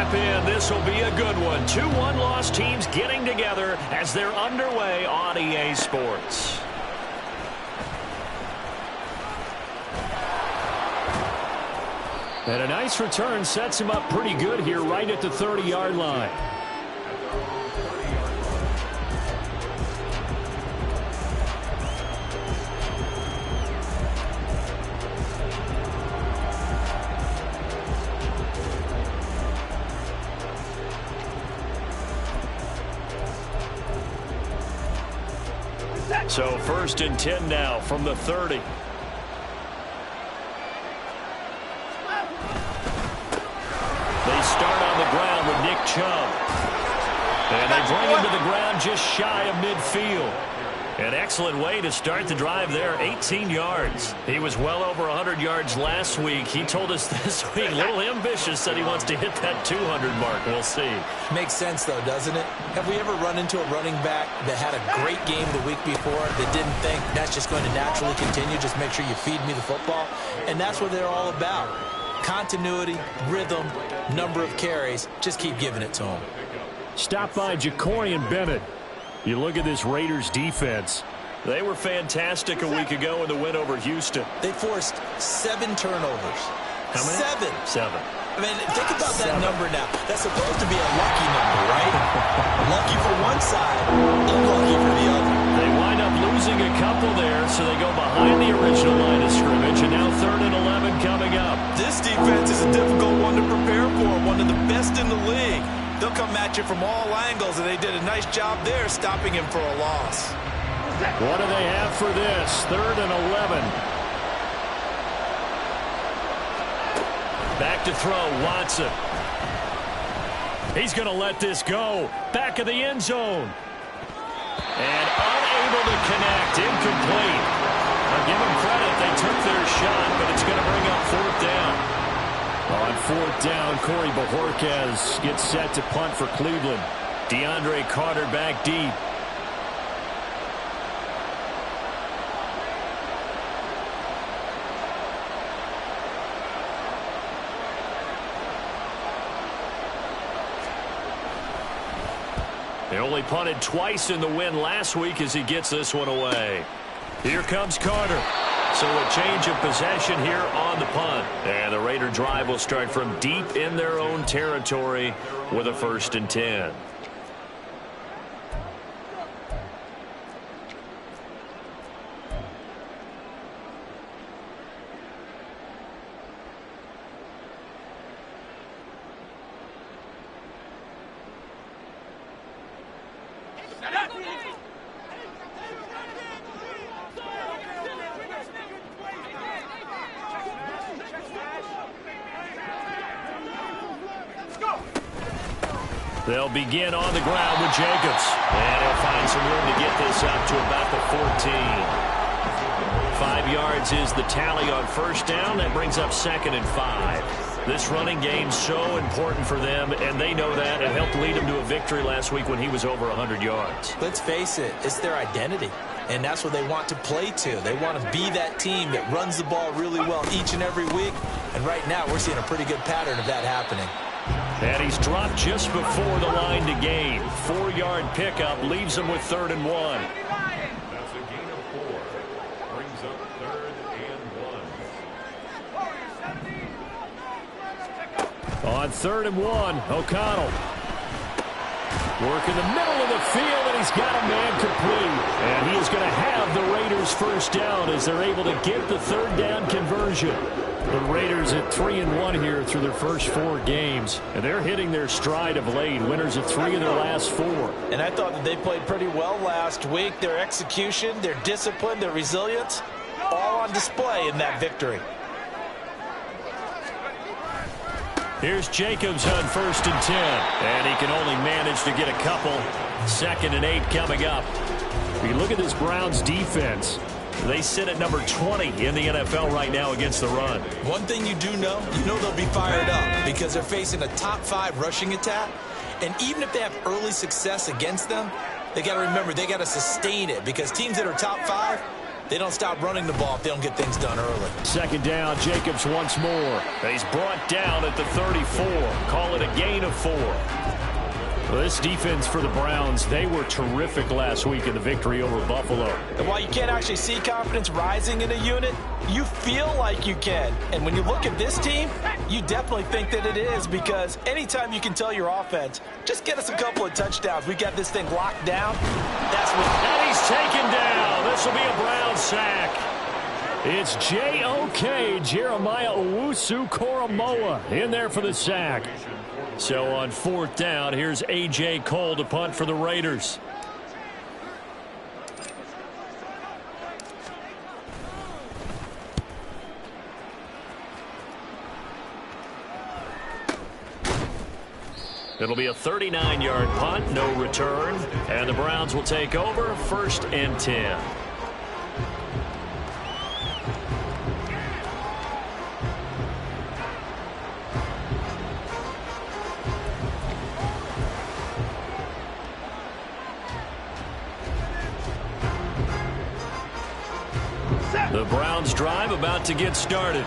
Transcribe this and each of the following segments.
strap in. This will be a good one. 2 one-loss teams getting together as they're underway on EA Sports. And a nice return sets him up pretty good here right at the 30-yard line. So 1st and 10 now from the 30. They start on the ground with Nick Chubb. And they bring him to the ground just shy of midfield. An excellent way to start the drive there, 18 yards. He was well over 100 yards last week. He told us this week, a little ambitious, that he wants to hit that 200 mark. We'll see. Makes sense, though, doesn't it? Have we ever run into a running back that had a great game the week before that didn't think that's just going to naturally continue? Just make sure you feed me the football. And that's what they're all about. Continuity, rhythm, number of carries. Just keep giving it to them. Stop by Jacorian Bennett. You look at this Raiders defense. They were fantastic a week ago in the win over Houston. They forced 7 turnovers. How many? 7. I mean, think about that number now. That's supposed to be a lucky number, right? Lucky for one side, unlucky for the other. They wind up losing a couple there, so they go behind the original line of scrimmage, and now 3rd and 11 coming up. This defense is a difficult one to prepare for, one of the best in the league. They'll come at you from all angles, and they did a nice job there stopping him for a loss. What do they have for this? 3rd and 11. Back to throw, Watson. He's going to let this go. Back of the end zone. And unable to connect. Incomplete. I'll give them credit. They took their shot, but it's going to bring up 4th down. On 4th down, Corey Bojorquez gets set to punt for Cleveland. DeAndre Carter back deep. They only punted twice in the win last week as he gets this one away. Here comes Carter. So a change of possession here on the punt. And the Raider drive will start from deep in their own territory with a 1st and 10. They'll begin on the ground with Jacobs. And he'll find some room to get this up to about the 14. 5 yards is the tally on 1st down. That brings up 2nd and 5. This running game's so important for them, and they know that. It helped lead them to a victory last week when he was over 100 yards. Let's face it, it's their identity. And that's what they want to play to. They want to be that team that runs the ball really well each and every week. And right now, we're seeing a pretty good pattern of that happening. And he's dropped just before the line to gain. 4-yard pickup leaves him with 3rd and 1. That's a gain of 4. Brings up 3rd and 1. On 3rd and 1, O'Connell. Work in the middle of the field, and he's got a man complete. And he is going to have the Raiders' 1st down as they're able to get the 3rd down conversion. The Raiders at 3-1 here through their first 4 games. And they're hitting their stride of late. Winners of 3 of their last 4. And I thought that they played pretty well last week. Their execution, their discipline, their resilience, all on display in that victory. Here's Jacobs on 1st and 10. And he can only manage to get a couple. 2nd and 8 coming up. If you look at this Browns defense, they sit at number 20 in the NFL right now against the run. One thing you do know, they'll be fired up because they're facing a top 5 rushing attack. And even if they have early success against them, they got to remember they got to sustain it because teams that are top 5, They don't stop running the ball if they don't get things done early. Second down, Jacobs once more. He's brought down at the 34. Call it a gain of 4. Well, this defense for the Browns, they were terrific last week in the victory over Buffalo. And while you can't actually see confidence rising in a unit, you feel like you can. And when you look at this team, you definitely think that it is, because anytime you can tell your offense, just get us a couple of touchdowns. We got this thing locked down. That's what. And he's taken down. This will be a Brown sack. It's J.O.K. Jeremiah Owusu-Koramoah in there for the sack. So on 4th down, here's A.J. Cole to punt for the Raiders. It'll be a 39-yard punt, no return, and the Browns will take over 1st and 10. The Browns drive about to get started.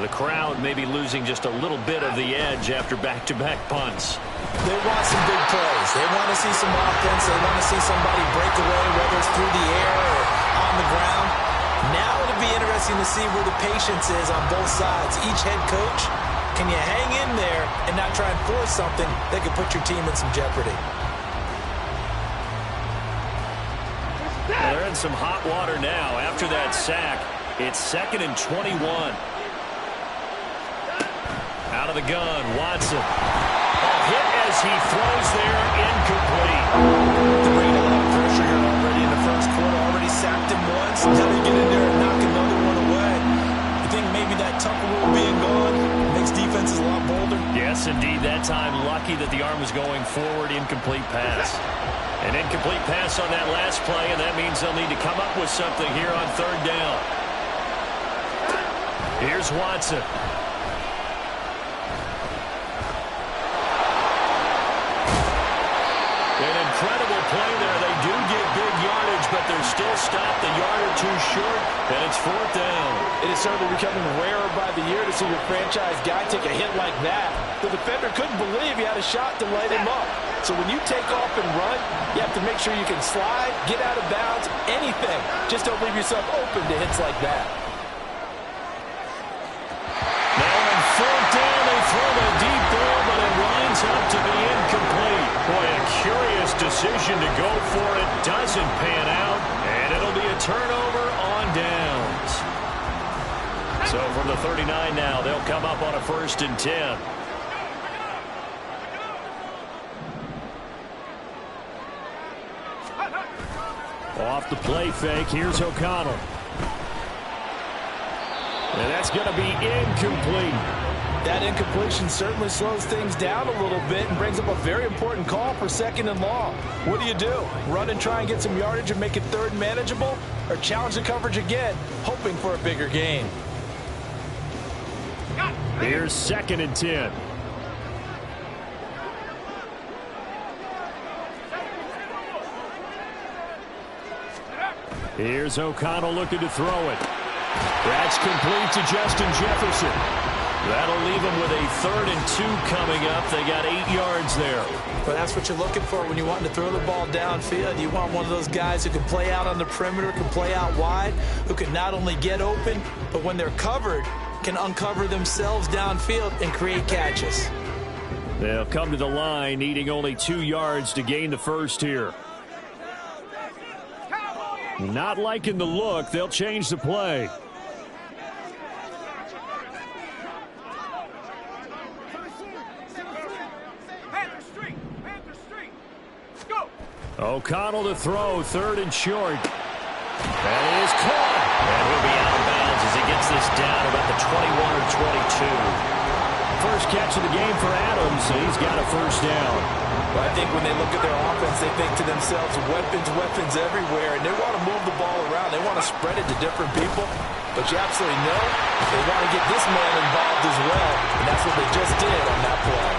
The crowd may be losing just a little bit of the edge after back-to-back punts. They want some big plays. They want to see some offense. They want to see somebody break away, whether it's through the air or on the ground. Now it'll be interesting to see where the patience is on both sides. Each head coach, can you hang in there and not try and force something that could put your team in some jeopardy? Well, they're in some hot water now. After that sack, it's 2nd and 21. Out of the gun, Watson. A hit as he throws there, incomplete. They're bringing a lot of pressure here already in the first quarter. Already sacked him once. Now they get in there and knock another one away. You think maybe that Tucker rule being gone makes defenses a lot bolder? Yes, indeed. That time, lucky that the arm was going forward. Incomplete pass. An incomplete pass on that last play, and that means they'll need to come up with something here on 3rd down. Here's Watson. An incredible play there. They do get big yardage, but they're still stopped a yard or two short, and it's 4th down. It is certainly becoming rarer by the year to see your franchise guy take a hit like that. The defender couldn't believe he had a shot to light him up. So when you take off and run, you have to make sure you can slide, get out of bounds, anything. Just don't leave yourself open to hits like that. Now on 4th down, they throw the deep ball, but it lines up to be incomplete. Boy, a curious decision to go for it. Doesn't pan out, and it'll be a turnover on downs. So from the 39 now, they'll come up on a 1st and 10. Off the play fake, here's O'Connell. And that's going to be incomplete. That incompletion certainly slows things down a little bit and brings up a very important call for 2nd and long. What do? Run and try and get some yardage and make it 3rd and manageable? Or challenge the coverage again, hoping for a bigger gain? Here's 2nd and 10. Here's O'Connell looking to throw it. That's complete to Justin Jefferson. That'll leave them with a 3rd and 2 coming up. They got 8 yards there. But that's what you're looking for when you want to throw the ball downfield. You want one of those guys who can play out on the perimeter, can play out wide, who can not only get open, but when they're covered, can uncover themselves downfield and create catches. They'll come to the line needing only 2 yards to gain the first here. Not liking the look. They'll change the play. O'Connell to throw, 3rd and short. That is caught. And he'll be out of bounds as he gets this down about the 21 or 22. First catch of the game for Adams, and he's got a 1st down. Well, I think when they look at their offense, they think to themselves, weapons everywhere, and they want to move the ball around. They want to spread it to different people. But you absolutely know they want to get this man involved as well, and that's what they just did on that play.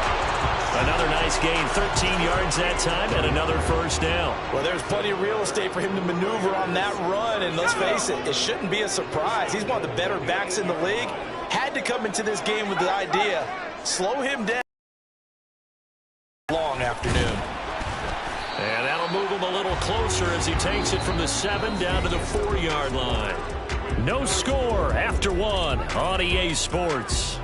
Another nice gain, 13 yards that time, and another first down. Well, there's plenty of real estate for him to maneuver on that run, and let's face it, it shouldn't be a surprise. He's one of the better backs in the league. Had to come into this game with the idea, slow him down. Long afternoon. And that'll move him a little closer as he takes it from the 7 down to the 4-yard line. No score after 1 on EA Sports.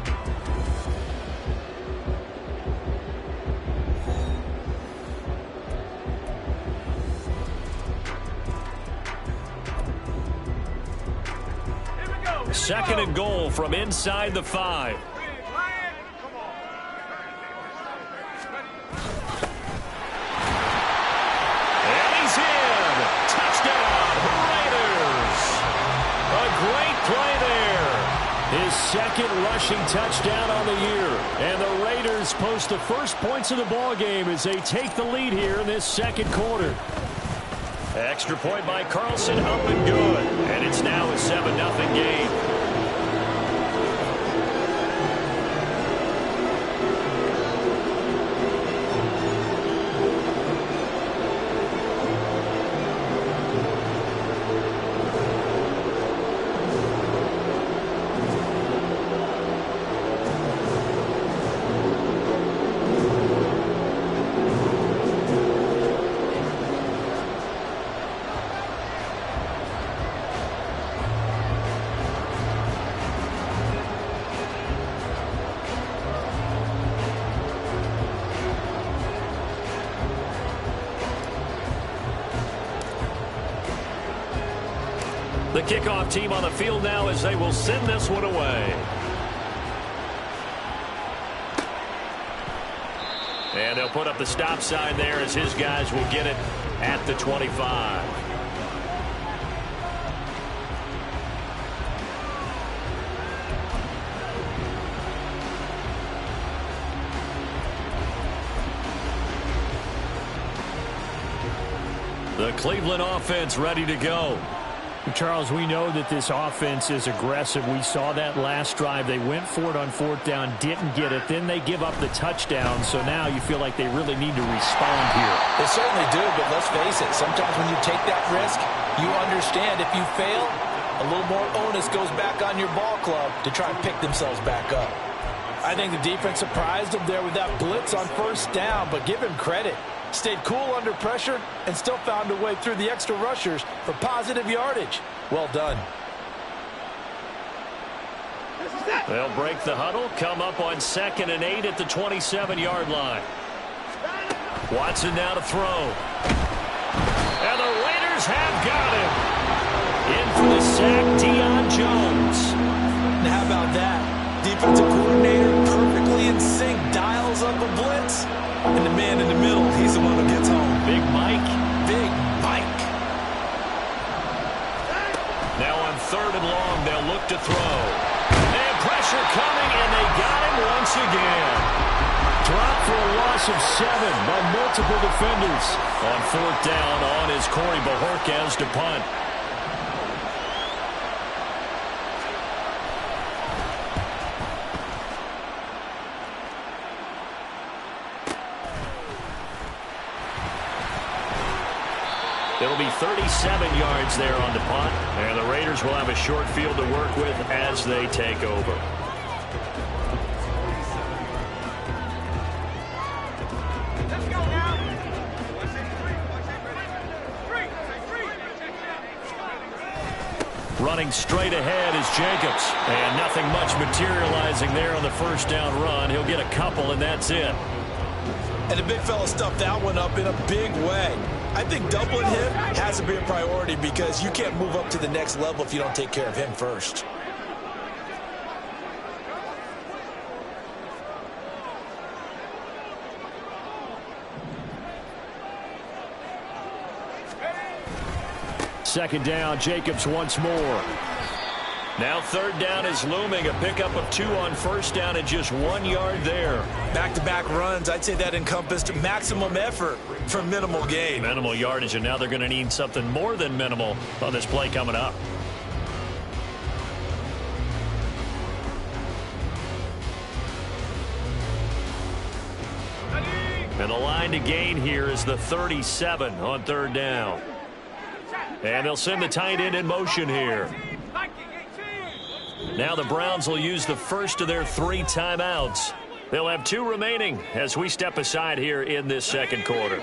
Second and goal from inside the 5. And he's in. Touchdown, Raiders. A great play there. His second rushing touchdown on the year. And the Raiders post the first points of the ball game as they take the lead here in this second quarter. Extra point by Carlson, up and good. And it's now a 7-0 game. The kickoff team on the field now as they will send this one away. And they'll put up the stop sign there as his guys will get it at the 25. The Cleveland offense ready to go. Charles, we know that this offense is aggressive. We saw that last drive. They went for it on 4th down, didn't get it. Then they give up the touchdown. So now you feel like they really need to respond here. They certainly do, but let's face it. Sometimes when you take that risk, you understand if you fail, a little more onus goes back on your ball club to try and pick themselves back up. I think the defense surprised them there with that blitz on 1st down, but give him credit. Stayed cool under pressure and still found a way through the extra rushers for positive yardage. Well done. They'll break the huddle, come up on 2nd and 8 at the 27-yard line. Watson now to throw. And the Raiders have got him. In for the sack, Deion Jones. Now how about that? Defensive coordinator perfectly in sync, dials up a blitz. And the man in the middle, he's the one who gets home. Big Mike. Big Mike. Now on 3rd and long, they'll look to throw. And pressure coming, and they got him once again. Drop for a loss of 7 by multiple defenders. On 4th down, on is Corey Bajorquez to punt. It'll be 37 yards there on the punt, and the Raiders will have a short field to work with as they take over. Let's go now. Running straight ahead is Jacobs, and nothing much materializing there on the 1st down run. He'll get a couple, and that's it. And the big fella stuffed that one up in a big way. I think doubling him has to be a priority because you can't move up to the next level if you don't take care of him first. Second down, Jacobs once more. Now 3rd down is looming. A pickup of 2 on 1st down and just 1 yard there. Back-to-back runs, I'd say that encompassed maximum effort for minimal gain. Minimal yardage, and now they're going to need something more than minimal on this play coming up. line to gain here is the 37 on third down. And they'll send the tight end in motion here. Now the Browns will use the first of their 3 timeouts. They'll have 2 remaining as we step aside here in this second quarter.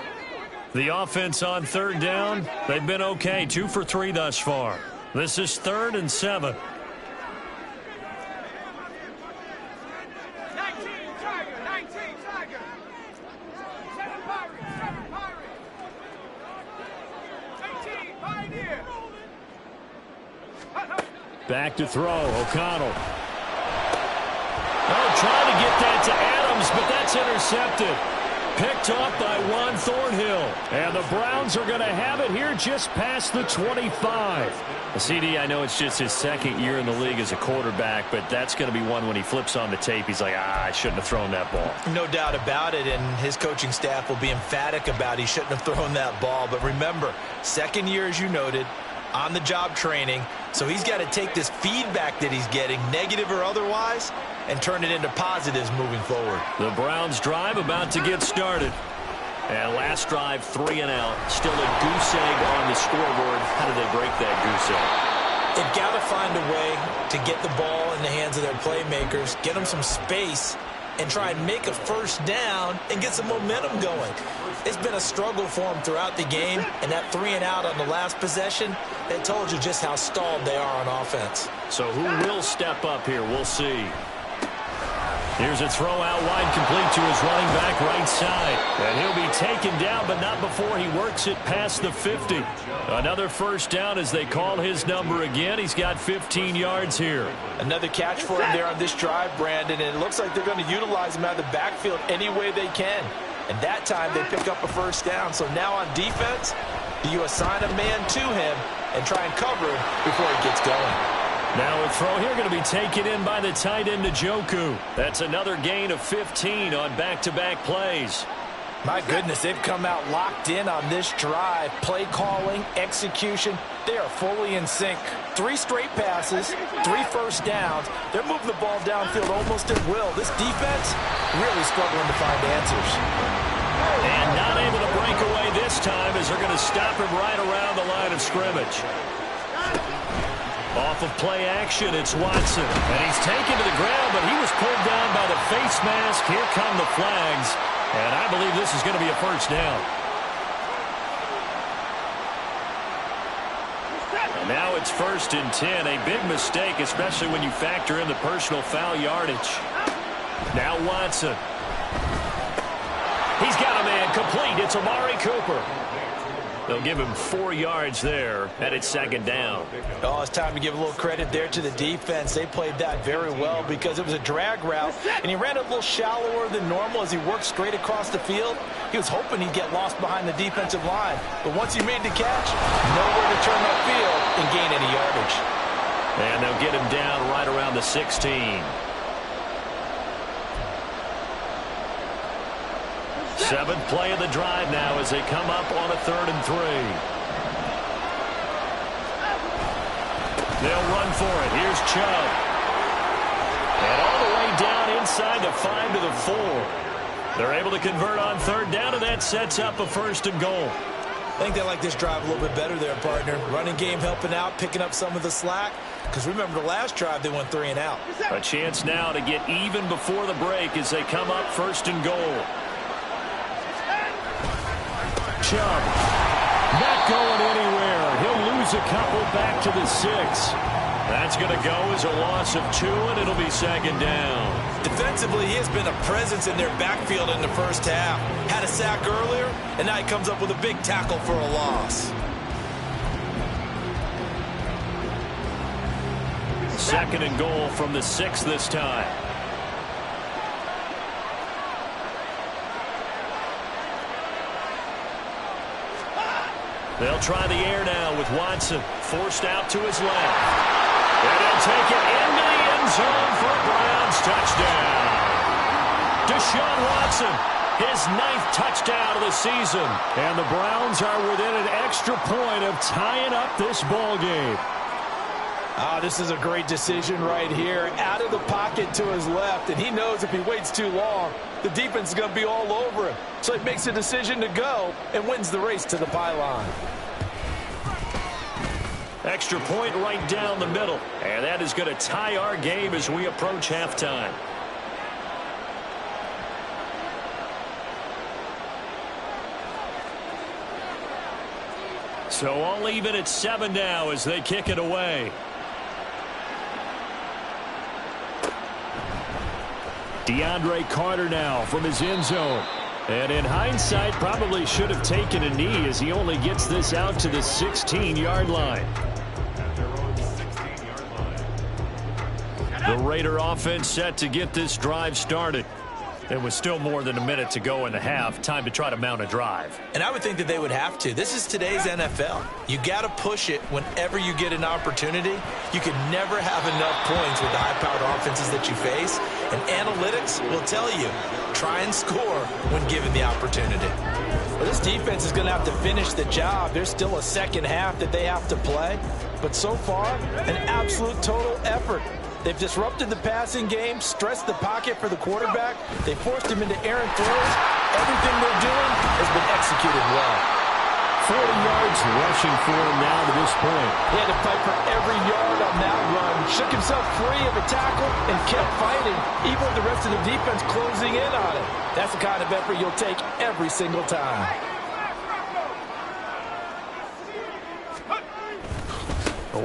The offense on third down, they've been okay, 2 for 3 thus far. This is 3rd and 7. Back to throw, O'Connell. Oh, trying to get that to Adams, but that's intercepted. Picked off by Juan Thornhill. And the Browns are going to have it here just past the 25. CD, I know it's just his 2nd year in the league as a quarterback, but that's going to be one when he flips on the tape, he's like, I shouldn't have thrown that ball. No doubt about it, and his coaching staff will be emphatic about he shouldn't have thrown that ball. But remember, 2nd year, as you noted, on-the-job training, so he's got to take this feedback that he's getting, negative or otherwise, and turn it into positives moving forward. The Browns drive about to get started. And last drive, 3 and out. Still a goose egg on the scoreboard. How do they break that goose egg? They've got to find a way to get the ball in the hands of their playmakers, get them some space, and try and make a first down and get some momentum going. It's been a struggle for them throughout the game, and that 3 and out on the last possession, that told you just how stalled they are on offense. So who will step up here? We'll see. Here's a throw out wide, complete to his running back right side. And he'll be taken down, but not before he works it past the 50. Another first down as they call his number again. He's got 15 yards here. Another catch for him there on this drive, Brandon, and it looks like they're going to utilize him out of the backfield any way they can. And that time they pick up a first down. So now on defense, do you assign a man to him and try and cover him before he gets going? Now a throw here going to be taken in by the tight end Njoku. That's another gain of 15 on back-to-back plays. My goodness, they've come out locked in on this drive. Play calling, execution, they are fully in sync. 3 straight passes, 3 first downs. They're moving the ball downfield almost at will. This defense really struggling to find answers. And not able to break away this time as they're going to stop him right around the line of scrimmage. Off of play action, it's Watson. And he's taken to the ground, but he was pulled down by the face mask. Here come the flags. And I believe this is going to be a first down. And now it's 1st and 10. A big mistake, especially when you factor in the personal foul yardage. Now Watson. He's got a man complete. It's Amari Cooper. They'll give him 4 yards there, and it's 2nd down. Oh, it's time to give a little credit there to the defense. They played that very well because it was a drag route, and he ran a little shallower than normal as he worked straight across the field. He was hoping he'd get lost behind the defensive line, but once he made the catch, nowhere to turn upfield and gain any yardage. And they'll get him down right around the 16. 7th play of the drive now as they come up on a 3rd and 3. They'll run for it. Here's Chubb. And all the way down inside the 5 to the 4. They're able to convert on 3rd down, and that sets up a 1st and goal. I think they like this drive a little bit better there, partner. Running game helping out, picking up some of the slack. Because remember, the last drive, they went 3 and out. A chance now to get even before the break as they come up 1st and goal. Chubb, not going anywhere. He'll lose a couple back to the 6. That's going to go as a loss of 2, and it'll be 2nd down. Defensively, he has been a presence in their backfield in the first half. Had a sack earlier, and now he comes up with a big tackle for a loss. 2nd and goal from the 6 this time. They'll try the air now with Watson forced out to his left. And he'll take it into the end zone for a Browns touchdown. Deshaun Watson, his 9th touchdown of the season. And the Browns are within an extra point of tying up this ball game. This is a great decision right here. Out of the pocket to his left, and he knows if he waits too long, the defense is going to be all over him. So he makes a decision to go and wins the race to the pylon. Extra point right down the middle. And that is going to tie our game as we approach halftime. So all even at 7 now as they kick it away. DeAndre Carter now from his end zone. And in hindsight, probably should have taken a knee as he only gets this out to the 16-yard line. The Raider offense set to get this drive started. There was still more than a minute to go in the half. Time to try to mount a drive. And I would think that they would have to. This is today's NFL. You got to push it whenever you get an opportunity. You can never have enough points with the high-powered offenses that you face. And analytics will tell you, try and score when given the opportunity. Well, this defense is going to have to finish the job. There's still a second half that they have to play. But so far, an absolute total effort. They've disrupted the passing game, stressed the pocket for the quarterback. They forced him into errant throws. Everything they're doing has been executed well. 40 yards rushing for him now to this point. He had to fight for every yard on that run. Shook himself free of a tackle and kept fighting, even with the rest of the defense closing in on him. That's the kind of effort you'll take every single time.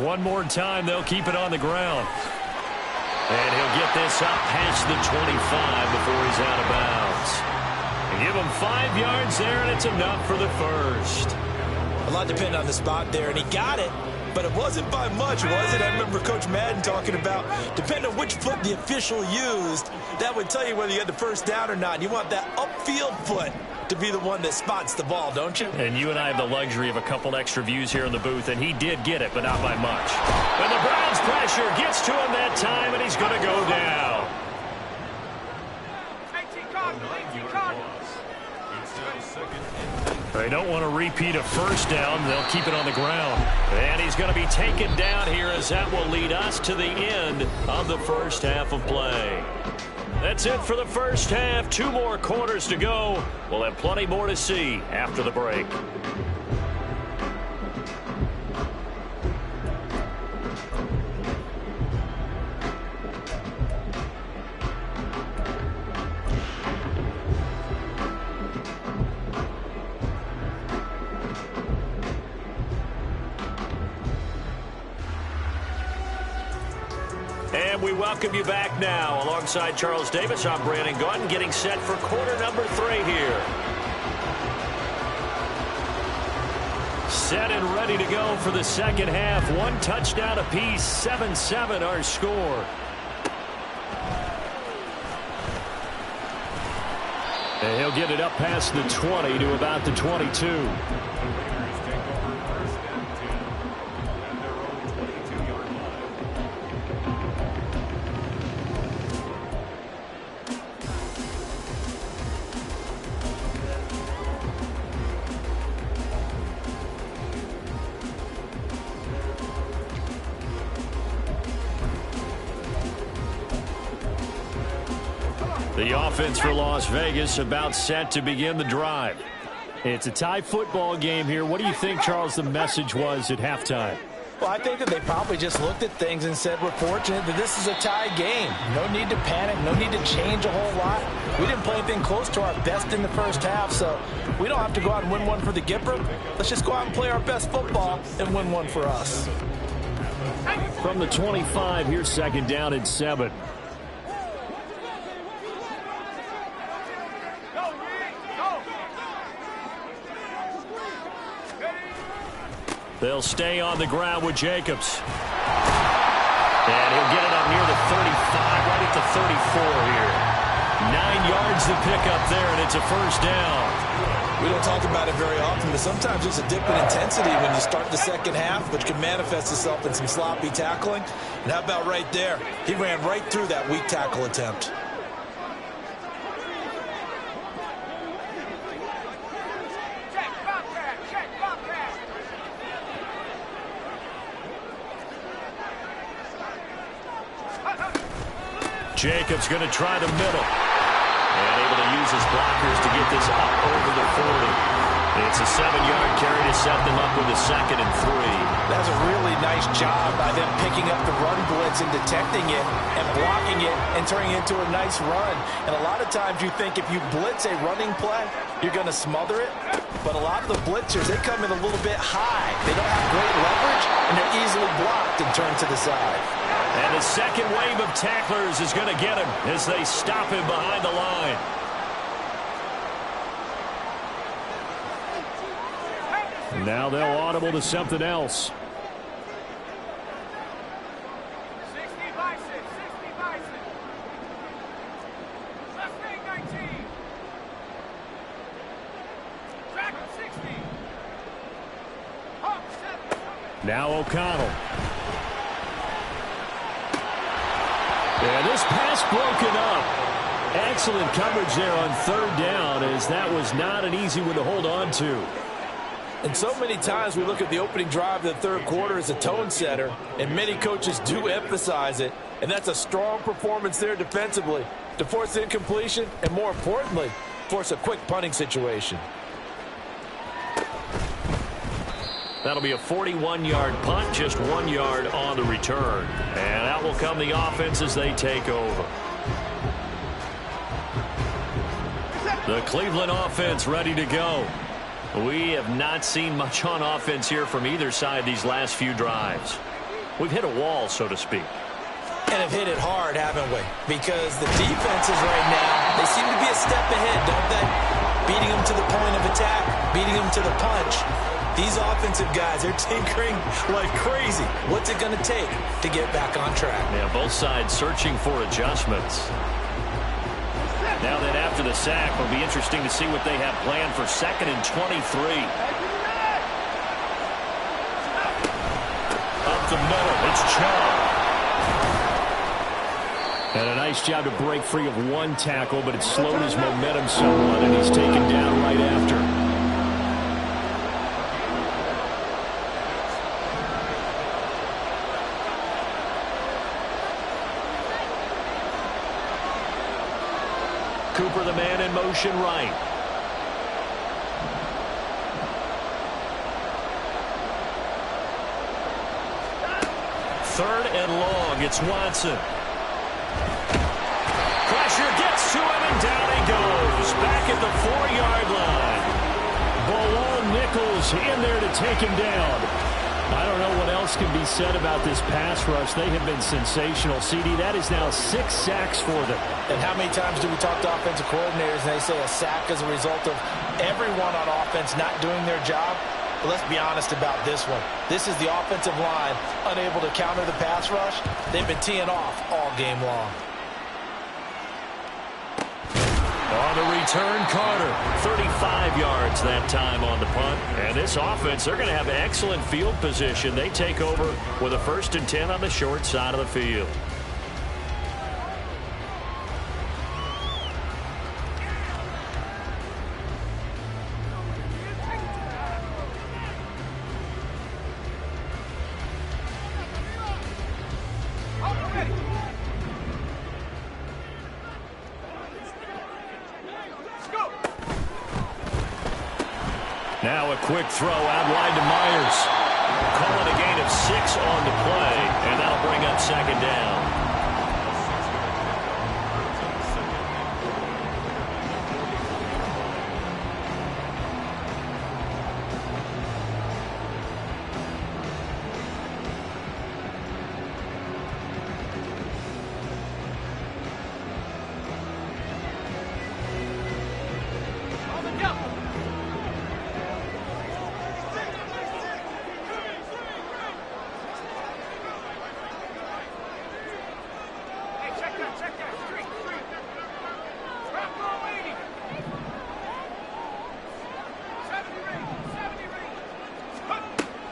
One more time, they'll keep it on the ground. And he'll get this up past the 25 before he's out of bounds. And give him 5 yards there, and it's enough for the first. A lot depended on the spot there, and he got it, but it wasn't by much, was it? I remember Coach Madden talking about, depending on which foot the official used, that would tell you whether you had the first down or not. And you want that upfield foot to be the one that spots the ball, don't you? And you and I have the luxury of a couple extra views here in the booth, and he did get it, but not by much. And the Browns' pressure gets to him that time, and he's going to go down. 18 Cardinals, 18 Cardinals. They don't want to repeat a first down. They'll keep it on the ground. And he's going to be taken down here as that will lead us to the end of the first half of play. That's it for the first half. 2 more quarters to go. We'll have plenty more to see after the break. And we welcome you back now. Alongside Charles Davis, I'm Brandon Gaudin, getting set for quarter number 3 here. Set and ready to go for the second half. 1 touchdown apiece, 7-7 our score. And he'll get it up past the 20 to about the 22. The offense for Las Vegas about set to begin the drive. It's a tie football game here. What do you think, Charles, the message was at halftime? Well, I think that they probably just looked at things and said, we're fortunate that this is a tie game. No need to panic. No need to change a whole lot. We didn't play anything close to our best in the first half, so we don't have to go out and win one for the Gipper. Let's just go out and play our best football and win one for us. From the 25, here's second down and 7. They'll stay on the ground with Jacobs. And he'll get it up near the 35, right at the 34 here. 9 yards to pick up there, and it's a first down. We don't talk about it very often, but sometimes there's a dip in intensity when you start the second half, which can manifest itself in some sloppy tackling. And how about right there? He ran right through that weak tackle attempt. Jacobs going to try the middle. And able to use his blockers to get this up over the 40. It's a 7-yard carry to set them up with a 2nd and 3. That's a really nice job by them picking up the run blitz and detecting it and blocking it and turning it into a nice run. And a lot of times you think if you blitz a running play, you're going to smother it. But a lot of the blitzers, they come in a little bit high. They don't have great leverage, and they're easily blocked and turned to the side. And the second wave of tacklers is going to get him as they stop him behind the line. Now they'll audible to something else. 60 bicep, 60 bicep. Left wing 19. Track him 60. Hawk 7. Now O'Connell. And this pass broken up. Excellent coverage there on 3rd down, as that was not an easy one to hold on to. And so many times we look at the opening drive of the 3rd quarter as a tone setter, and many coaches do emphasize it. And that's a strong performance there defensively to force incompletion and, more importantly, force a quick punting situation. That'll be a 41-yard punt, just 1 yard on the return. And out will come the offense as they take over. The Cleveland offense ready to go. We have not seen much on offense here from either side these last few drives. We've hit a wall, so to speak. And have hit it hard, haven't we? Because the defenses right now, they seem to be a step ahead, don't they? Beating them to the point of attack, beating them to the punch. These offensive guys are tinkering like crazy. What's it going to take to get back on track? Yeah, both sides searching for adjustments. Now that after the sack, it'll be interesting to see what they have planned for 2nd and 23. Up the middle, it's Chubb. And a nice job to break free of one tackle, but it slowed his momentum somewhat, and he's taken down right after. Cooper, the man in motion right. Third and long. It's Watson. Pressure gets to him, and down he goes. Back at the 4-yard line. Balone Nichols in there to take him down. I don't know what else can be said about this pass rush. They have been sensational. CD, that is now 6 sacks for them. And how many times do we talk to offensive coordinators and they say a sack is a result of everyone on offense not doing their job? But let's be honest about this one. This is the offensive line unable to counter the pass rush. They've been teeing off all game long. On the return, Carter. 35 yards that time on the punt. And this offense, they're going to have excellent field position. They take over with a 1st and 10 on the short side of the field. Now a quick throw out wide to Myers. Calling a gain of 6 on the play, and that'll bring up 2nd down.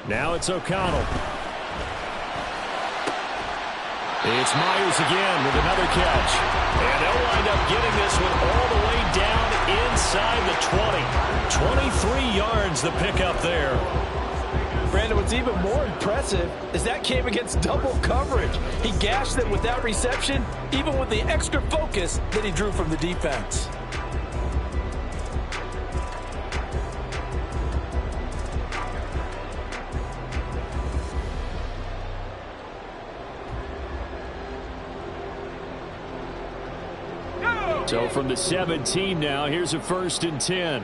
Now it's O'Connell. It's Myers again with another catch. And they'll wind up getting this one all the way down inside the 20. 23 yards the pickup there. Brandon, what's even more impressive is that came against double coverage. He gashed them with that reception, even with the extra focus that he drew from the defense. So from the 17 now, here's a 1st and 10.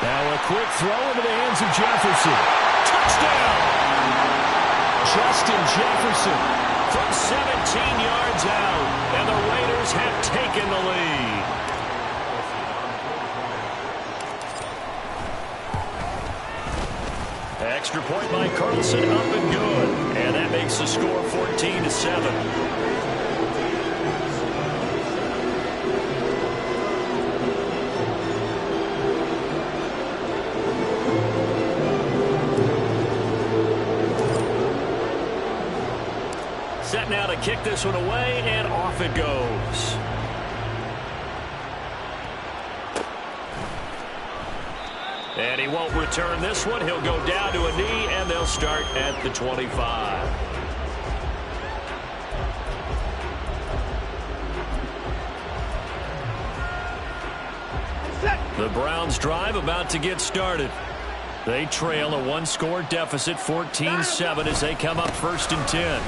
Now a quick throw into the hands of Jefferson. Touchdown! Justin Jefferson from 17 yards out, and the Raiders have taken the lead. Extra point by Carlson, up and good. And that makes the score 14-7. Set now to kick this one away, and off it goes. And he won't return this one. He'll go down to a knee, and they'll start at the 25. The Browns drive about to get started. They trail a one-score deficit, 14-7, as they come up 1st and 10.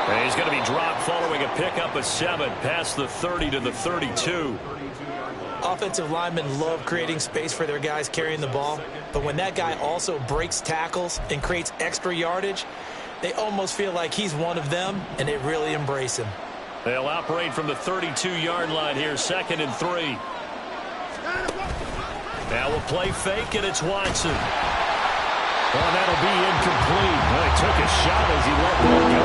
And he's going to be dropped following a pickup of 7 past the 30 to the 32. Offensive linemen love creating space for their guys carrying the ball, but when that guy also breaks tackles and creates extra yardage, they almost feel like he's one of them, and they really embrace him. They'll operate from the 32-yard line here, 2nd and 3. Now we'll play fake, and it's Watson. Well, that'll be incomplete. Well, he took a shot as he let that go.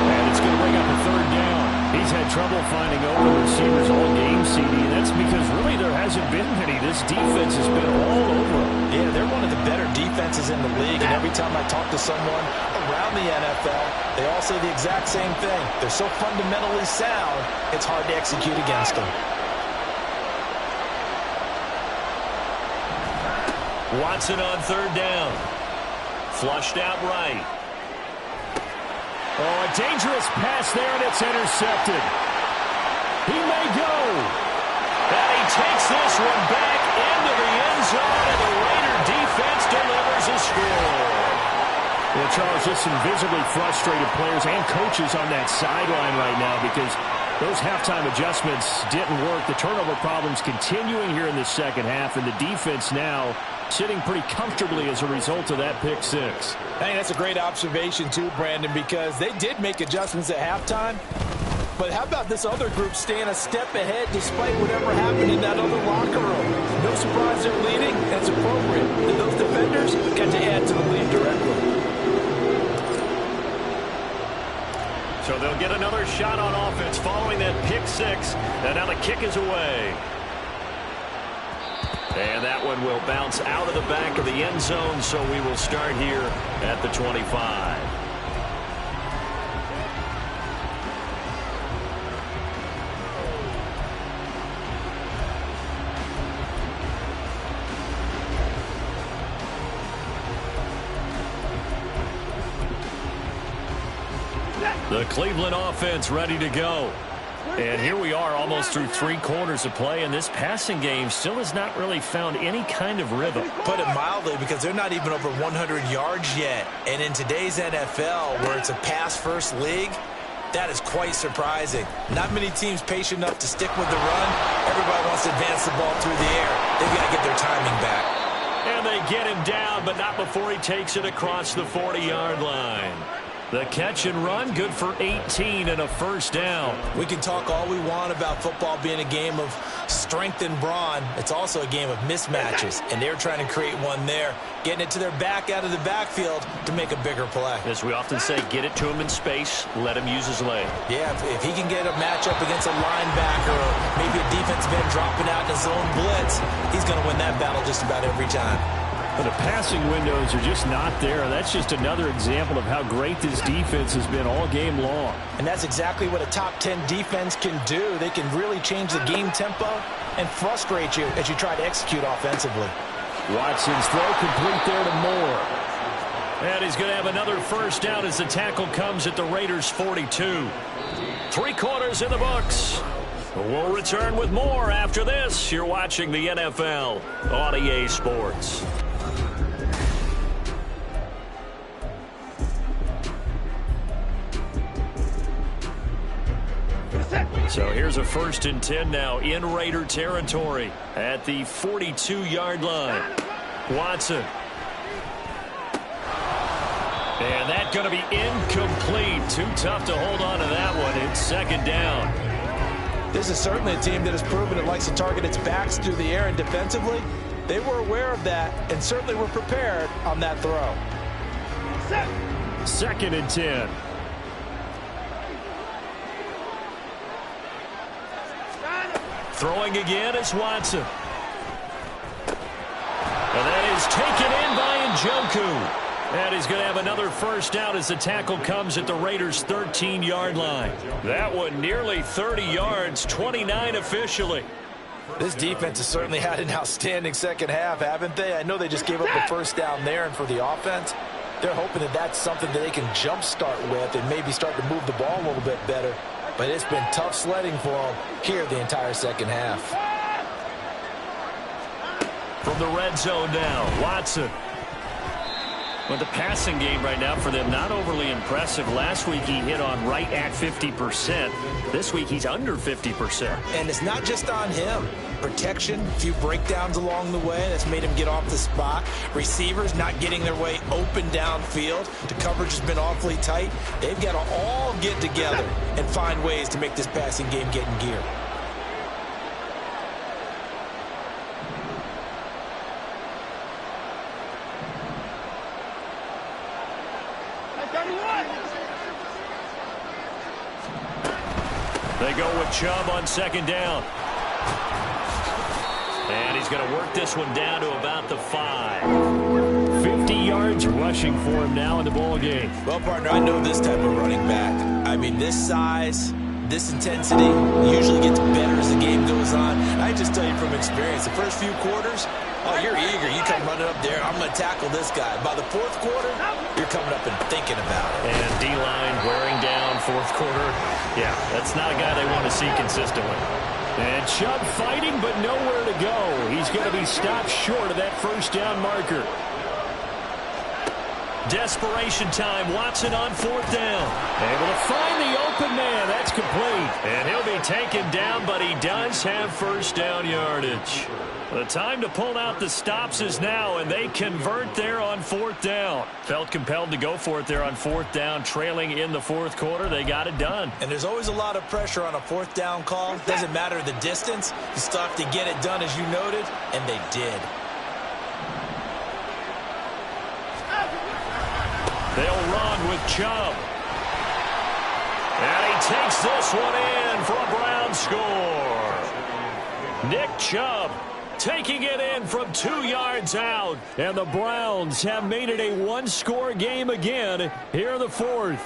And it's going to bring up a 3rd down. He's had trouble finding open receivers all game, CD. That's because really there hasn't been many. This defense has been all over him. Yeah, they're one of the better defenses in the league. And every time I talk to someone around the NFL, they all say the exact same thing. They're so fundamentally sound, it's hard to execute against them. Watson on 3rd down. Flushed out right. Oh, a dangerous pass there, and it's intercepted. He may go. And he takes this one back into the end zone, and the Raider defense delivers a score. Well, Charles, just some visibly frustrated players and coaches on that sideline right now because those halftime adjustments didn't work. The turnover problems continuing here in the second half, and the defense now sitting pretty comfortably as a result of that pick 6. I think that's a great observation too, Brandon, because they did make adjustments at halftime. But how about this other group staying a step ahead despite whatever happened in that other locker room? No surprise they're leading. That's appropriate. And those defenders got to add to the lead directly. So they'll get another shot on offense following that pick 6. And now the kick is away. And that one will bounce out of the back of the end zone, so we will start here at the 25. The Cleveland offense ready to go. And here we are almost through 3 quarters of play, and this passing game still has not really found any kind of rhythm. Put it mildly, because they're not even over 100 yards yet. And in today's NFL, where it's a pass-first league, that is quite surprising. Not many teams patient enough to stick with the run. Everybody wants to advance the ball through the air. They've got to get their timing back. And they get him down, but not before he takes it across the 40-yard line. The catch and run, good for 18 and a first down. We can talk all we want about football being a game of strength and brawn. It's also a game of mismatches, and they're trying to create one there, getting it to their back out of the backfield to make a bigger play. As we often say, get it to him in space, let him use his leg. Yeah, if he can get a matchup against a linebacker or maybe a defensive end dropping out in a zone blitz, he's going to win that battle just about every time. But the passing windows are just not there. That's just another example of how great this defense has been all game long. And that's exactly what a top 10 defense can do. They can really change the game tempo and frustrate you as you try to execute offensively. Watson's throw complete there to Moore. And he's going to have another first down as the tackle comes at the Raiders' 42. 3 quarters in the books. We'll return with more after this. You're watching the NFL on EA Sports. So here's a 1st and 10 now in Raider territory at the 42-yard line. Watson. And that's going to be incomplete. Too tough to hold on to that one. It's 2nd down. This is certainly a team that has proven it likes to target its backs through the air, and defensively, they were aware of that and certainly were prepared on that throw. 2nd and 10. Throwing again is Watson. And that is taken in by Njoku. And he's going to have another first down as the tackle comes at the Raiders' 13-yard line. That one nearly 30 yards, 29 officially. This defense has certainly had an outstanding second half, haven't they? I know they just gave up the first down there, and for the offense, they're hoping that that's something that they can jumpstart with and maybe start to move the ball a little bit better. But it's been tough sledding for them here the entire second half. From the red zone now, Watson. Well, the passing game right now for them, not overly impressive. Last week he hit on right at 50%. This week he's under 50%. And it's not just on him. Protection, a few breakdowns along the way that's made him get off the spot. Receivers not getting their way open downfield. The coverage has been awfully tight. They've got to all get together and find ways to make this passing game get in gear. They go with Chubb on 2nd down. And he's going to work this one down to about the 5. 50 yards rushing for him now in the ball game. Well, partner, I know this type of running back. I mean, this size, this intensity usually gets better as the game goes on. And I just tell you from experience, the first few quarters, oh, you're eager. You come running up there. I'm going to tackle this guy. By the 4th quarter, you're coming up and thinking about it. And D-line wearing down 4th quarter. Yeah, that's not a guy they want to see consistently. And Chubb fighting, but nowhere to go. He's going to be stopped short of that first down marker. Desperation time. Watson on 4th down. Able to find the open man. That's complete. And he'll be taken down, but he does have first down yardage. The time to pull out the stops is now, and they convert there on 4th down. Felt compelled to go for it there on 4th down, trailing in the 4th quarter. They got it done. And there's always a lot of pressure on a 4th down call. Doesn't matter the distance. You still have to get it done, as you noted, and they did. They'll run with Chubb. And he takes this one in for a Brown score. Nick Chubb taking it in from 2 yards out. And the Browns have made it a 1-score game again here in the 4th.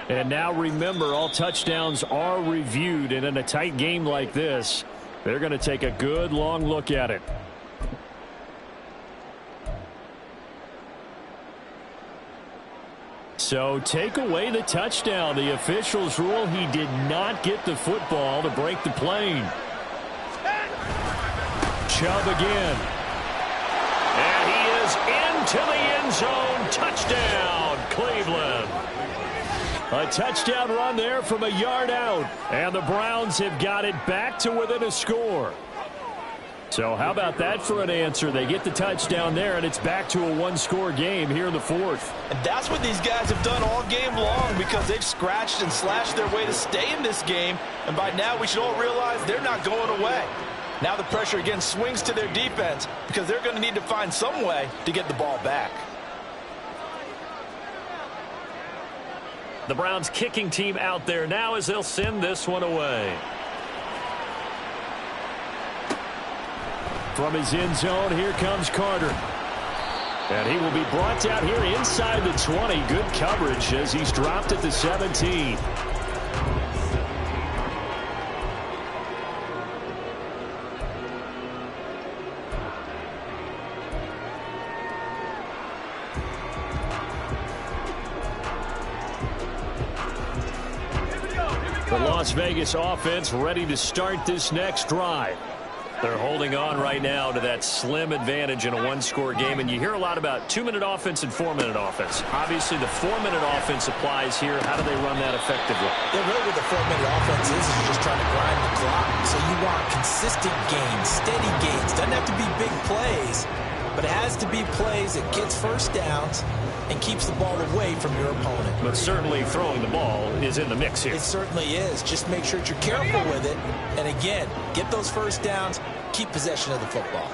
And now remember, all touchdowns are reviewed. And in a tight game like this, they're going to take a good long look at it. So take away the touchdown. The officials rule he did not get the football to break the plane. Chubb again. And he is into the end zone. Touchdown, Cleveland. A touchdown run there from a yard out. And the Browns have got it back to within a score. So how about that for an answer? They get the touchdown there, and it's back to a one-score game here in the fourth. And that's what these guys have done all game long because they've scratched and slashed their way to stay in this game. And by now, we should all realize they're not going away. Now the pressure again swings to their defense because they're going to need to find some way to get the ball back. The Browns kicking team out there now as they'll send this one away. From his end zone, here comes Carter. And he will be brought down here inside the 20. Good coverage as he's dropped at the 17. The Las Vegas offense ready to start this next drive. They're holding on right now to that slim advantage in a one-score game, and you hear a lot about 2-minute offense and 4-minute offense. Obviously, the 4-minute offense applies here. How do they run that effectively? Yeah, really what the 4-minute offense is just trying to grind the clock. So you want consistent gains, steady gains. Doesn't have to be big plays, but it has to be plays that gets first downs and keeps the ball away from your opponent. But certainly throwing the ball is in the mix here. It certainly is. Just make sure that you're careful with it. And again, get those first downs, keep possession of the football.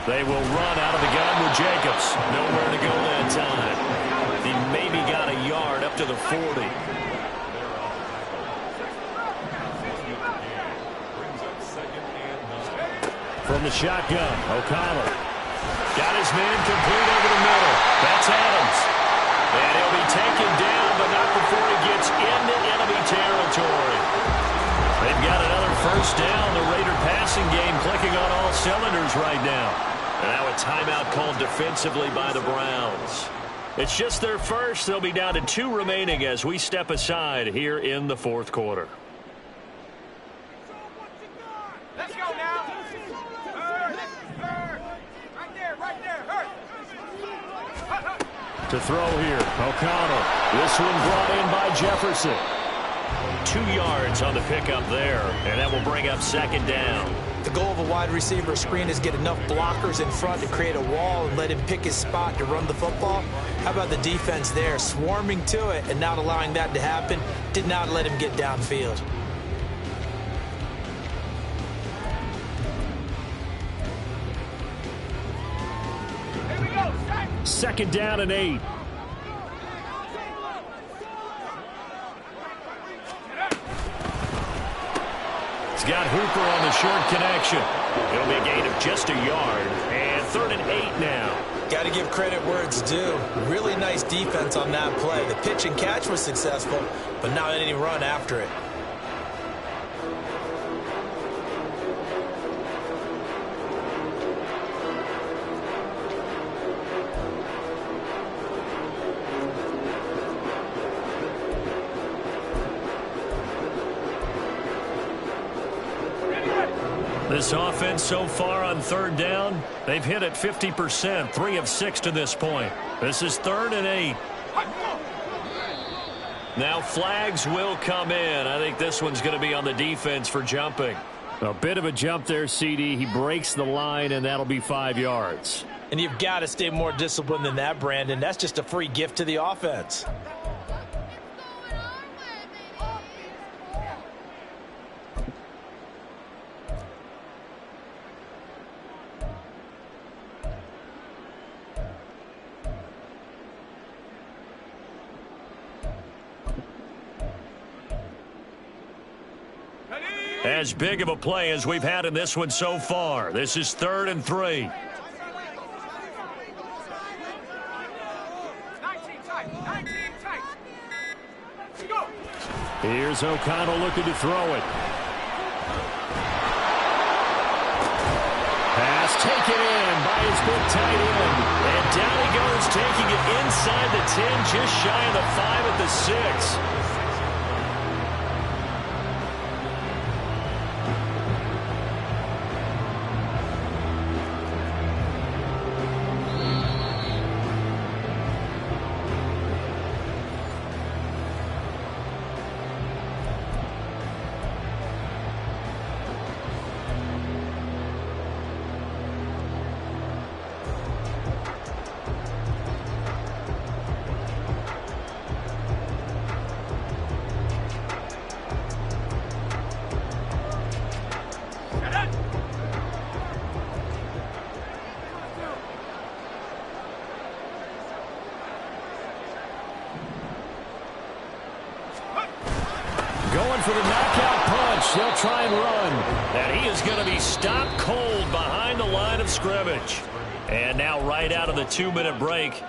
They will run out of the gun with Jacobs. Nowhere to go that time. He maybe got a yard up to the 40. From the shotgun, O'Connell. Got his man complete over the middle. That's Adams. And he'll be taken down, but not before he gets into enemy territory. They've got another first down. The Raider passing game clicking on all cylinders right now. And now a timeout called defensively by the Browns. It's just their first. They'll be down to 2 remaining as we step aside here in the fourth quarter. Let's go now. Right there. To throw here, O'Connell. This one brought in by Jefferson. 2 yards on the pickup there, and that will bring up second down. The goal of a wide receiver screen is get enough blockers in front to create a wall and let him pick his spot to run the football. How about the defense there, swarming to it and not allowing that to happen? Did not let him get downfield. Second down and 8. He's got Hooper on the short connection. It'll be a gain of just a yard. And 3rd and 8 now. Got to give credit where it's due. Really nice defense on that play. The pitch and catch was successful, but not any run after it. This offense so far on 3rd down, they've hit it 50%, 3 of 6 to this point. This is 3rd and 8. Now flags will come in. I think this one's going to be on the defense for jumping. A bit of a jump there, CD. He breaks the line, and that'll be 5 yards. And you've got to stay more disciplined than that, Brandon. That's just a free gift to the offense. As big of a play as we've had in this one so far. This is 3rd and 3. 19 tight. Let's go. Here's O'Connell looking to throw it. Pass taken in by his big tight end. And down he goes, taking it inside the 10, just shy of the 5 at the 6. Going for the knockout punch. They'll try and run. And he is going to be stopped cold behind the line of scrimmage. And now right out of the 2-minute break,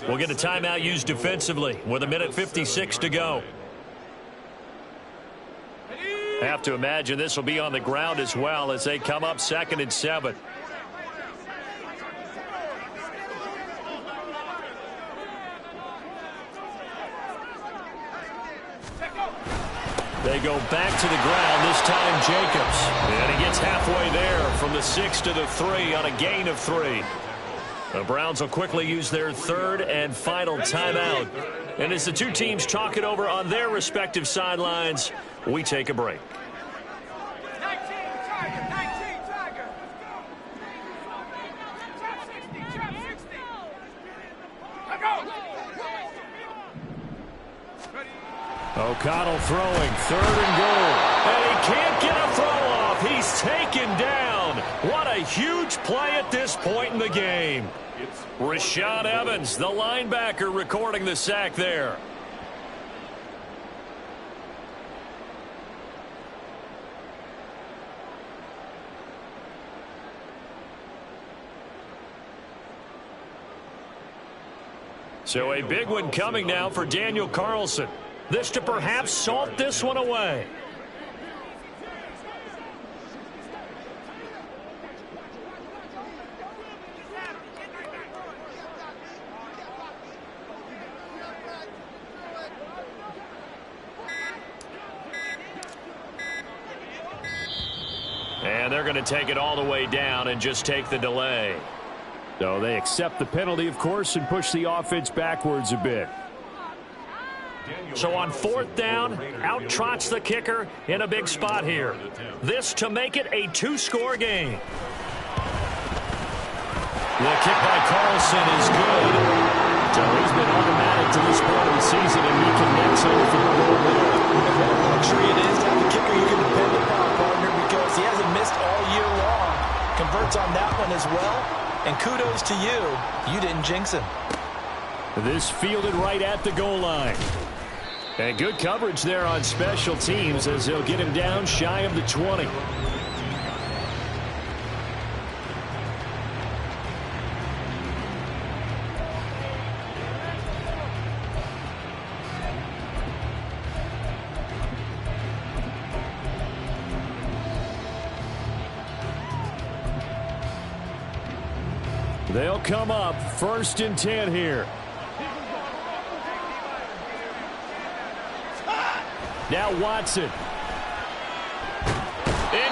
we'll get a timeout used defensively with 1:56 to go. Have to imagine this will be on the ground as well as they come up 2nd and 7. They go back to the ground, this time Jacobs. And he gets halfway there from the 6 to the 3 on a gain of 3. The Browns will quickly use their 3rd and final timeout. And as the two teams talk it over on their respective sidelines, we take a break. 19 Tiger, 19 Tiger. Trap 60, trap 60. Let go. O'Connell throwing, 3rd and goal. And he can't get a throw off. He's taken down. What a huge play at this point in the game. Rashaan Evans, the linebacker, recording the sack there. So a big one coming now for Daniel Carlson. This to perhaps salt this one away. And they're going to take it all the way down and just take the delay. So they accept the penalty, of course, and push the offense backwards a bit. So on 4th down, out trots the kicker in a big spot here. This to make it a 2-score game. The kick by Carlson is good. So he's been automatic to this point of the season, and he connects on the field goal there. What a luxury it is to have a kicker you can depend upon, partner, because he hasn't missed all year long. Converts on that one as well. And kudos to you. You didn't jinx him. This fielded right at the goal line. And good coverage there on special teams as they'll get him down shy of the 20. They'll come up 1st and 10 here. Now Watson. In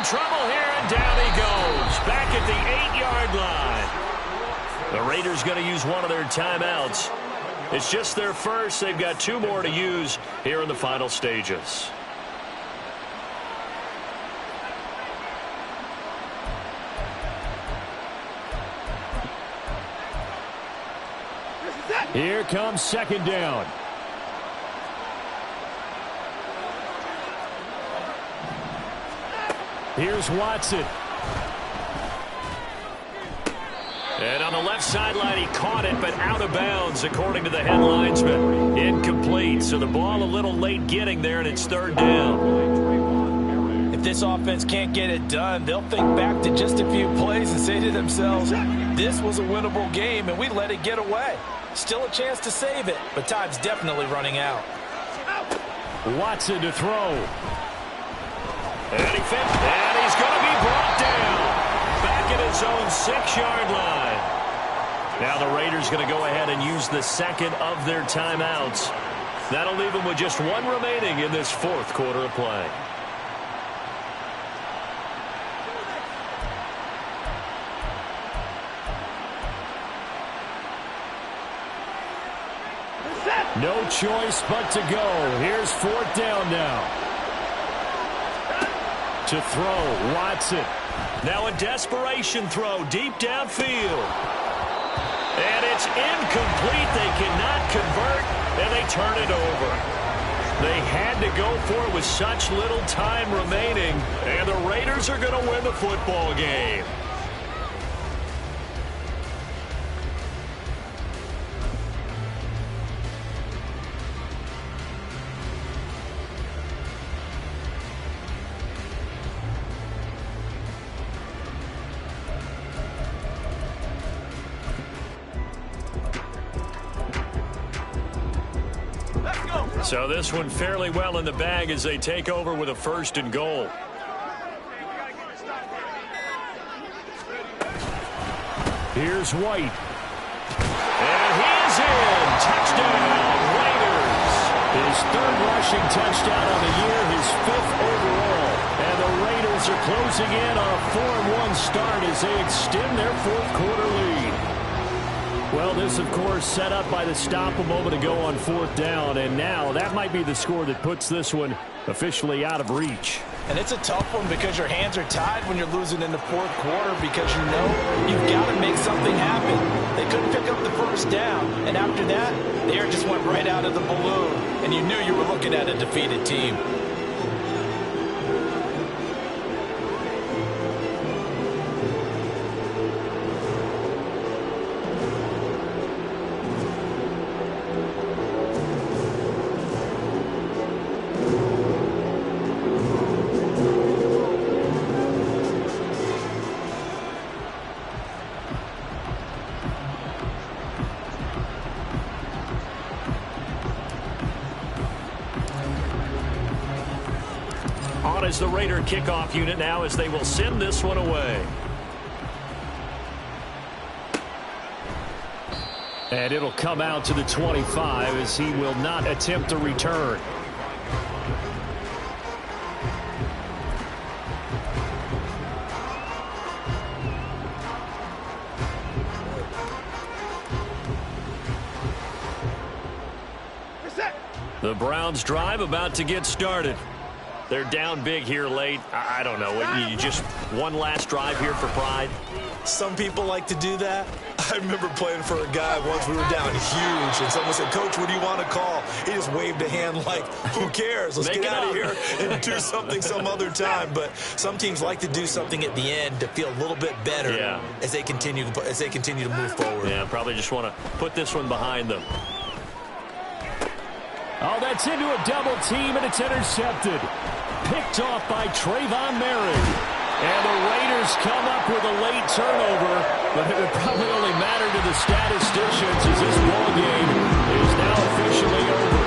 trouble here, and down he goes. Back at the 8-yard line. The Raiders going to use one of their timeouts. It's just their first. They've got 2 more to use here in the final stages. Here comes 2nd down. Here's Watson. And on the left sideline, he caught it, but out of bounds, according to the head linesman. Incomplete, so the ball a little late getting there, and it's 3rd down. If this offense can't get it done, they'll think back to just a few plays and say to themselves, this was a winnable game, and we let it get away. Still a chance to save it, but time's definitely running out. Watson to throw. And he's going to be brought down. Back at his own 6-yard line. Now the Raiders going to go ahead and use the 2nd of their timeouts. That'll leave them with just 1 remaining in this 4th quarter of play. No choice but to go. Here's 4th down now. To throw, Watson. Now a desperation throw deep downfield. And it's incomplete. They cannot convert, and they turn it over. They had to go for it with such little time remaining, and the Raiders are going to win the football game. So this one fairly well in the bag as they take over with a 1st and goal. Here's White. And he's in. Touchdown, Raiders. His 3rd rushing touchdown on the year, his 5th overall. And the Raiders are closing in on a 4-1 start as they extend their 4th quarter lead. Well, this, of course, set up by the stop a moment ago on 4th down, and now that might be the score that puts this one officially out of reach. And it's a tough one because your hands are tied when you're losing in the 4th quarter because you know you've got to make something happen. They couldn't pick up the 1st down, and after that, the air just went right out of the balloon, and you knew you were looking at a defeated team. On is the Raider kickoff unit now as they will send this one away. And it'll come out to the 25 as he will not attempt to return. The Browns drive about to get started. They're down big here late. I don't know. You just one last drive here for pride? Some people like to do that. I remember playing for a guy once. We were down huge, and someone said, "Coach, what do you want to call?" He just waved a hand like, who cares? Let's get out of here and do something some other time. But some teams like to do something at the end to feel a little bit better as they continue to move forward. Yeah, probably just want to put this one behind them. Oh, that's into a double team, and it's intercepted. Picked off by Trayvon Merritt. And the Raiders come up with a late turnover, but it would probably only matter to the statisticians as this ball game is now officially over.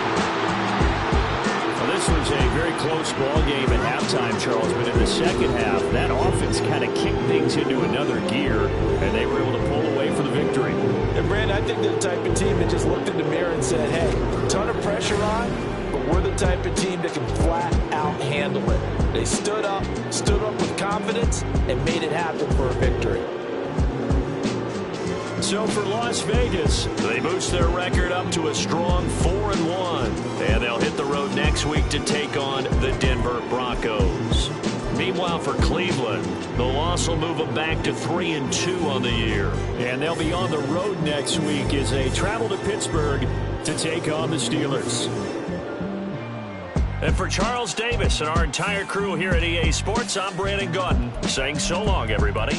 Well, this was a very close ball game at halftime, Charles, but in the second half, that offense kind of kicked things into another gear, and they were able to pull away for the victory. And, Brand, I think they're the type of team that just looked in the mirror and said, hey, ton of pressure on, but we're the type of team that can flat out handle it. They stood up with confidence, and made it happen for a victory. So for Las Vegas, they boost their record up to a strong 4-1. And they'll hit the road next week to take on the Denver Broncos. Meanwhile, for Cleveland, the loss will move them back to 3-2 on the year. And they'll be on the road next week as they travel to Pittsburgh to take on the Steelers. And for Charles Davis and our entire crew here at EA Sports, I'm Brandon Gaudin saying so long, everybody.